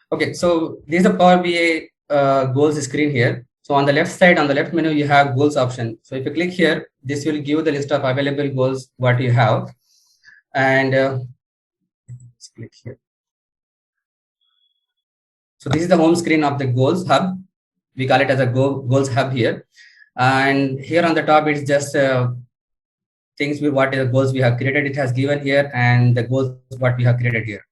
Okay, so this is a Power BI goals screen here. So on the left side, on the left menu, you have goals option. So if you click here, this will give the list of available goals what you have. And let's click here. So this is the home screen of the goals hub. We call it as a goals hub here. And here on the top, it's just things what the goals we have created. It has given here and the goals what we have created here.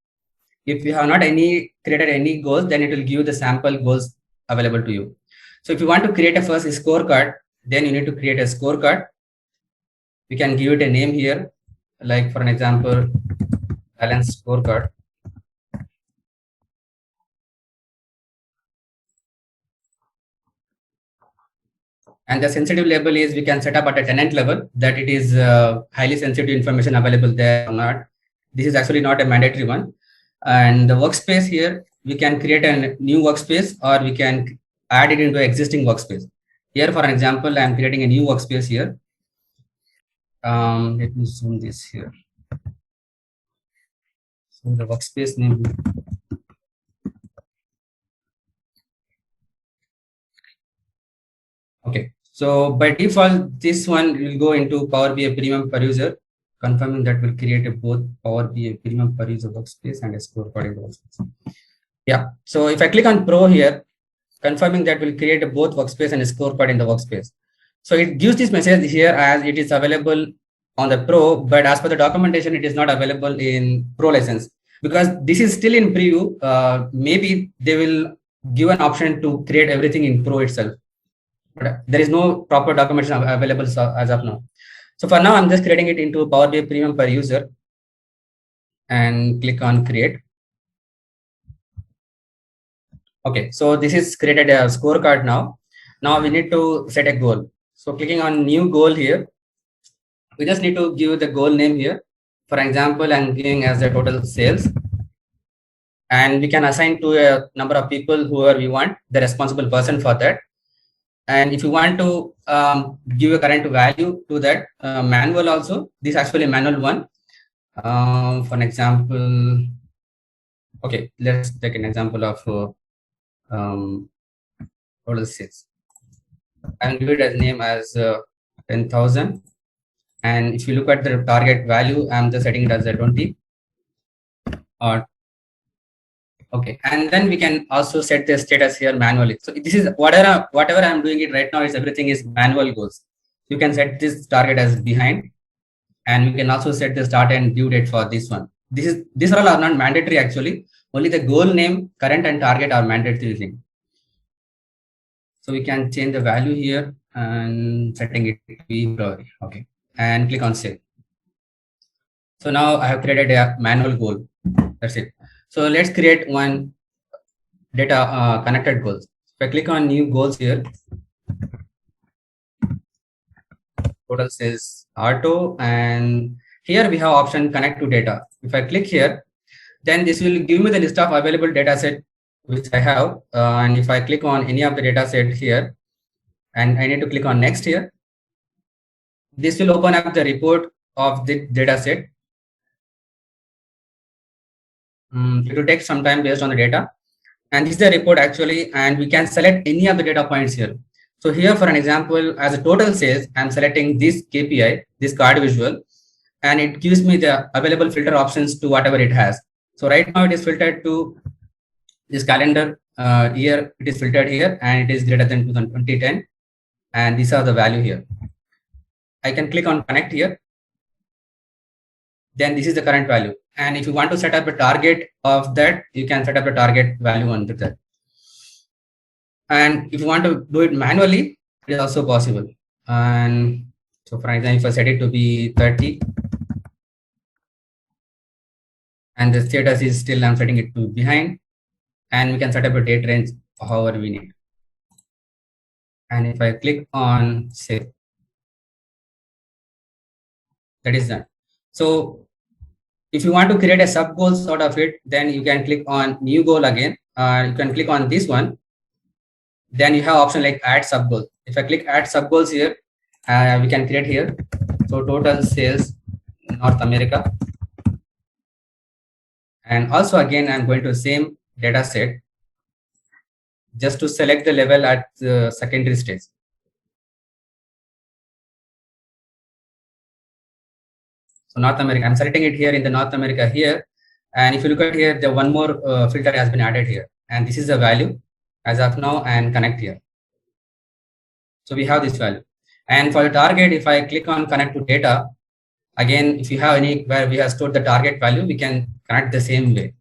If you have not created any goals, then it will give the sample goals available to you. So if you want to create a first scorecard, then you need to create a scorecard. We can give it a name here, like for an example, balance scorecard. And the sensitive label is we can set up at a tenant level that it is highly sensitive information available there or not. This is actually not a mandatory one. And the workspace here, we can create a new workspace or we can add it into existing workspace. Here, for an example, I'm creating a new workspace here. Let me zoom this here. So the workspace name. Okay. So by default, this one will go into Power BI Premium per user, confirming that will create a both Power BI Premium per user workspace and a scorecard in the workspace. Yeah. So if I click on Pro here, confirming that will create a both workspace and a scorecard in the workspace. So it gives this message here as it is available on the Pro, but as per the documentation, it is not available in Pro license because this is still in preview. Maybe they will give an option to create everything in Pro itself. But there is no proper documentation available as of now. So for now, I'm just creating it into Power BI Premium per user and click on create. Okay, so this is created a scorecard now. Now we need to set a goal. So clicking on new goal here, we just need to give the goal name here. For example, I'm giving as the total sales. And we can assign to a number of people whoever we want, the responsible person for that. And if you want to give a current value to that manual also, this is actually manual one. For an example, okay, let's take an example of total sales. I'll give it as name as 10,000. And if you look at the target value, I'm just setting it as a 20. Okay, and then we can also set the status here manually. So this is whatever I'm doing it right now is everything is manual goals. You can set this target as behind, and we can also set the start and due date for this one. These all are not mandatory actually. Only the goal name, current, and target are mandatory thing. So we can change the value here and setting it to be February. Okay, and click on save. So now I have created a manual goal. That's it. So let's create one data connected goals. If I click on new goals here, total says auto, and here we have option connect to data. If I click here, then this will give me the list of available data set which I have. And if I click on any of the data set here, and I need to click on next here, this will open up the report of the data set. It will take some time based on the data, and this is the report actually, and we can select any of the data points here. So here, for an example, as a total sales, I'm selecting this KPI, this card visual, and it gives me the available filter options to whatever it has. So right now it is filtered to this calendar year, it is filtered here, and it is greater than 2010, and these are the value here. I can click on connect here. Then this is the current value. And if you want to set up a target of that, you can set up a target value under that. And if you want to do it manually, it is also possible. And so for example, if I set it to be 30, and the status is still, I'm setting it to behind, and we can set up a date range however we need. And if I click on save, that is done. So if you want to create a sub goals out of it, then you can click on new goal again. You can click on this one. Then you have option like add sub goals. If I click add sub goals here, we can create here. So total sales North America. And also again, I'm going to same data set just to select the level at the secondary stage. So North America, I'm selecting it here in the North America here. And if you look at here, the one more filter has been added here. And this is the value as of now and connect here. So we have this value. And for the target, if I click on connect to data, again, if you have any where we have stored the target value, we can connect the same way.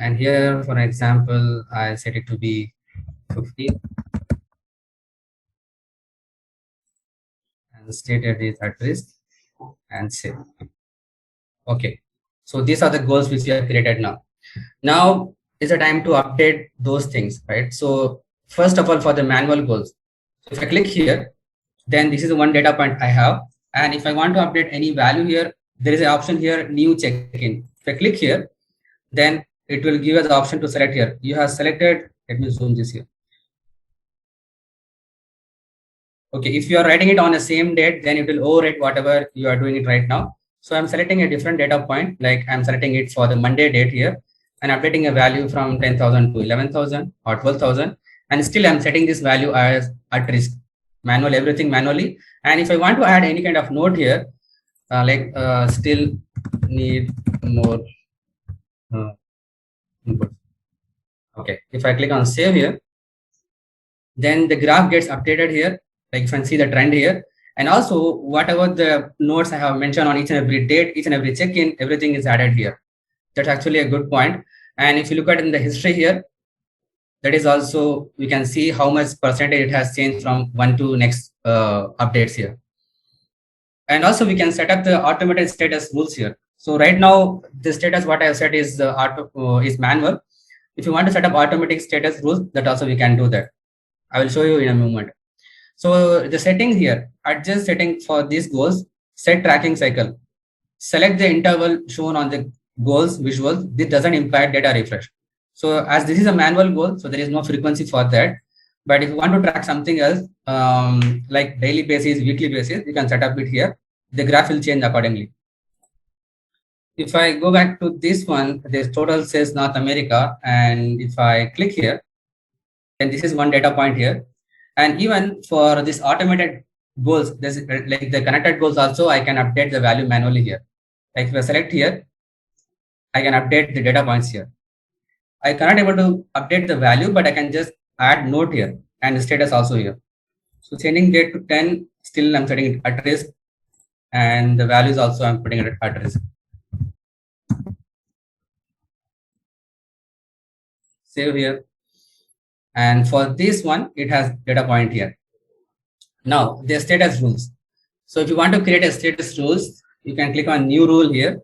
And here, for example, I set it to be 50 and stated it at risk and save. Okay. So these are the goals which we have created now. Now is the time to update those things, right? So first of all, for the manual goals, if I click here, then this is the one data point I have. And if I want to update any value here, there is an option here, new check-in. If I click here, then it will give us the option to select here. You have selected, let me zoom this here. Okay, if you are writing it on the same date, then it will overwrite whatever you are doing it right now. So I'm selecting a different data point, like I'm selecting it for the Monday date here and updating a value from 10,000 to 11,000 or 12,000. And still I'm setting this value as at risk, manual, everything manually. And if I want to add any kind of note here, still need more input. Okay, if I click on save here, then the graph gets updated here. Like you can see the trend here. And also whatever the notes I have mentioned on each and every date, each and every check-in, everything is added here. That's actually a good point. And if you look at in the history here, that is also, we can see how much percentage it has changed from one to next updates here. And also we can set up the automated status rules here. So right now, the status what I have set is is manual. If you want to set up automatic status rules, that also we can do that. I will show you in a moment. So the settings here, adjust setting for these goals, set tracking cycle, select the interval shown on the goals visual. This doesn't impact data refresh. So as this is a manual goal, so there is no frequency for that. But if you want to track something else, like daily basis, weekly basis, you can set up it here. The graph will change accordingly. If I go back to this one, this total says North America. And if I click here, then this is one data point here. And even for this automated goals, there's like the connected goals also, I can update the value manually here. Like if I select here, I can update the data points here. I cannot able to update the value, but I can just add note here and the status also here. So changing date to 10, still I'm setting it at risk, and the values also I'm putting it at risk. Save here. And for this one, it has data point here. Now the status rules. So if you want to create a status rules, you can click on new rule here.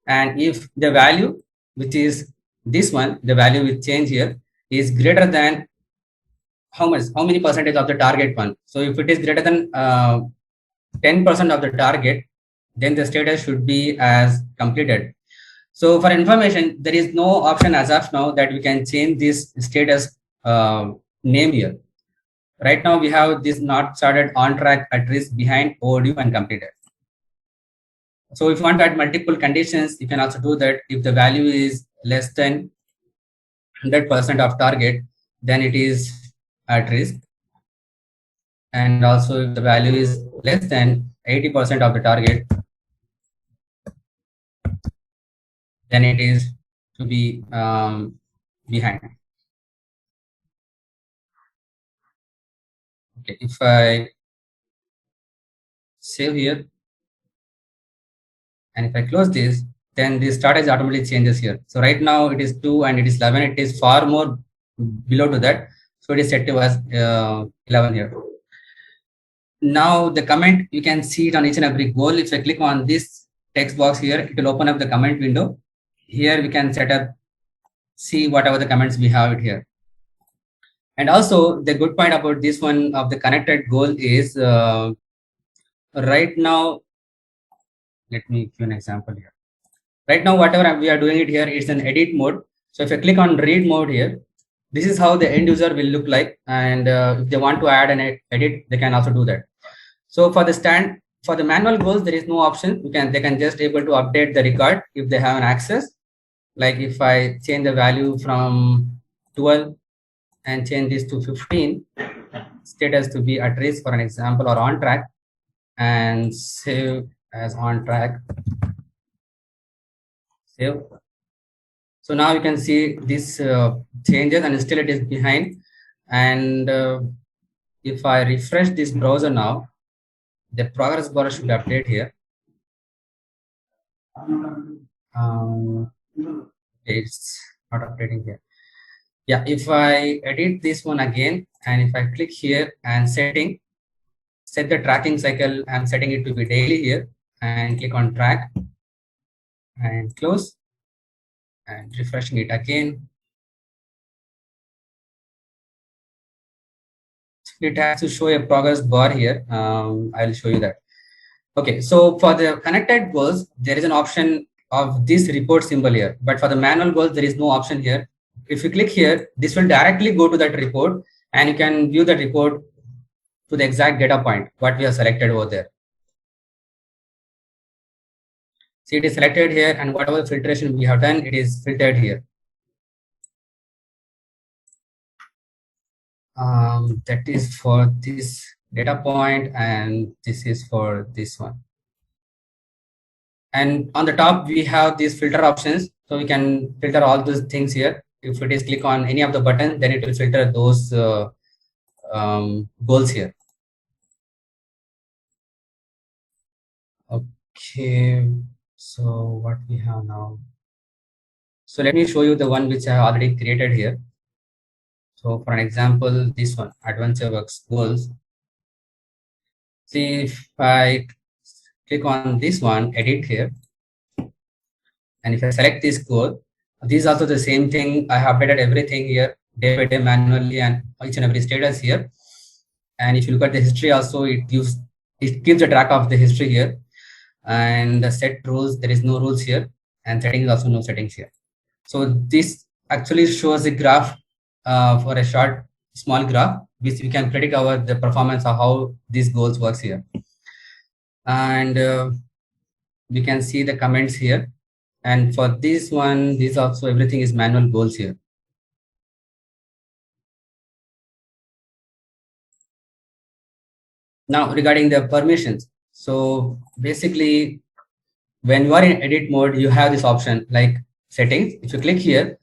And if the value, which is this one, the value will change here, is greater than how many percentage of the target one. So if it is greater than 10% of the target, then the status should be as completed. So for information, there is no option as of now that we can change this status name here. Right now we have this not started, on track, at risk, behind, overdue, and completed. So if you want to add multiple conditions, you can also do that. If the value is less than 100% of target, then it is at risk. And also if the value is less than 80% of the target, then it is to be behind. Okay, if I save here, and if I close this, then the strategy automatically changes here. So right now it is 2 and it is 11. It is far more below to that. So it is set to as 11 here. Now the comment, you can see it on each and every goal. If I click on this text box here, it will open up the comment window. Here we can set up, see whatever the comments we have it here. And also the good point about this one of the connected goal is right now, let me give you an example here. Right now, whatever we are doing it here, it's an edit mode. So if I click on read mode here, this is how the end user will look like. And if they want to add an edit, they can also do that. So for the manual goals, there is no option. They can just able to update the record if they have an access. Like if I change the value from 12 and change this to 15, status to be at risk for an example, or on track, and save as on track. Save. So now you can see this changes, and still it is behind. And if I refresh this browser now, the progress bar should update here. It's not updating here. Yeah, if I edit this one again, and if I click here and set the tracking cycle, I'm setting it to be daily here, and click on track and close, and refreshing it again. It has to show a progress bar here. I'll show you that. Okay, so for the connected goals, there is an option of this report symbol here, but for the manual goals, there is no option here. If you click here, this will directly go to that report, and you can view the report to the exact data point, what we have selected over there. See, it is selected here, and whatever filtration we have done, it is filtered here. That is for this data point, and this is for this one. And on the top, we have these filter options, so we can filter all those things here. If it is click on any of the buttons, then it will filter those goals here. Okay, so what we have now. So let me show you the one which I have already created here. So for an example, this one, Adventure Works goals. See, if I click on this one, edit here, and if I select this goal, this is also the same thing. I have updated everything here day by day manually, and each and every status here. And if you look at the history also, it keeps a track of the history here. And the set rules, there is no rules here, and settings also no settings here. So this actually shows a graph for a small graph, which we can predict the performance of how these goals works here. And we can see the comments here. And for this one, this also everything is manual goals here. Now regarding the permissions. So basically, when you are in edit mode, you have this option like settings. If you click here,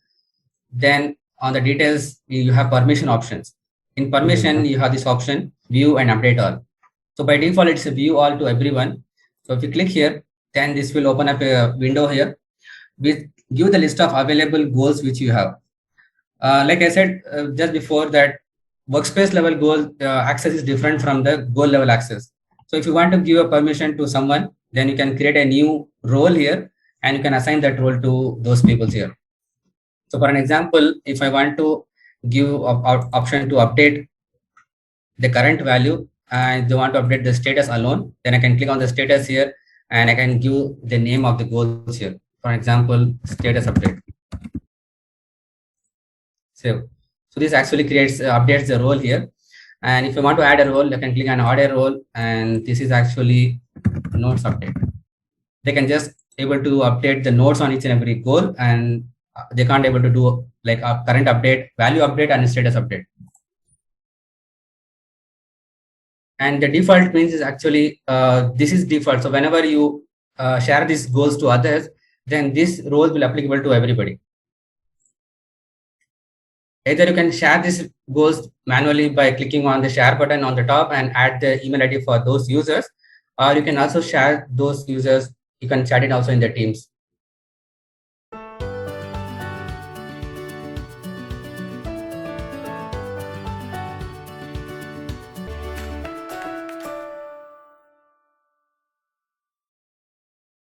then on the details, you have permission options. In permission, you have this option, view and update all. So by default, it's a view all to everyone. So if you click here, then this will open up a window here with give the list of available goals which you have. Like I said just before, that workspace level goal access is different from the goal level access. So if you want to give a permission to someone, then you can create a new role here, and you can assign that role to those people here. So for an example, if I want to give option to update the current value, and they want to update the status alone, then I can click on the status here, and I can give the name of the goals here. For example, status update. So this actually creates updates the role here. And if you want to add a role, you can click on add a role, and this is actually notes update. They can just able to update the notes on each and every goal, and they can't able to do like a current update, value update, and status update. And the default means is actually this is default. So whenever you share these goals to others, then this role will applicable to everybody. Either you can share these goals manually by clicking on the share button on the top and add the email ID for those users, or you can also share those users. You can chat it also in the Teams.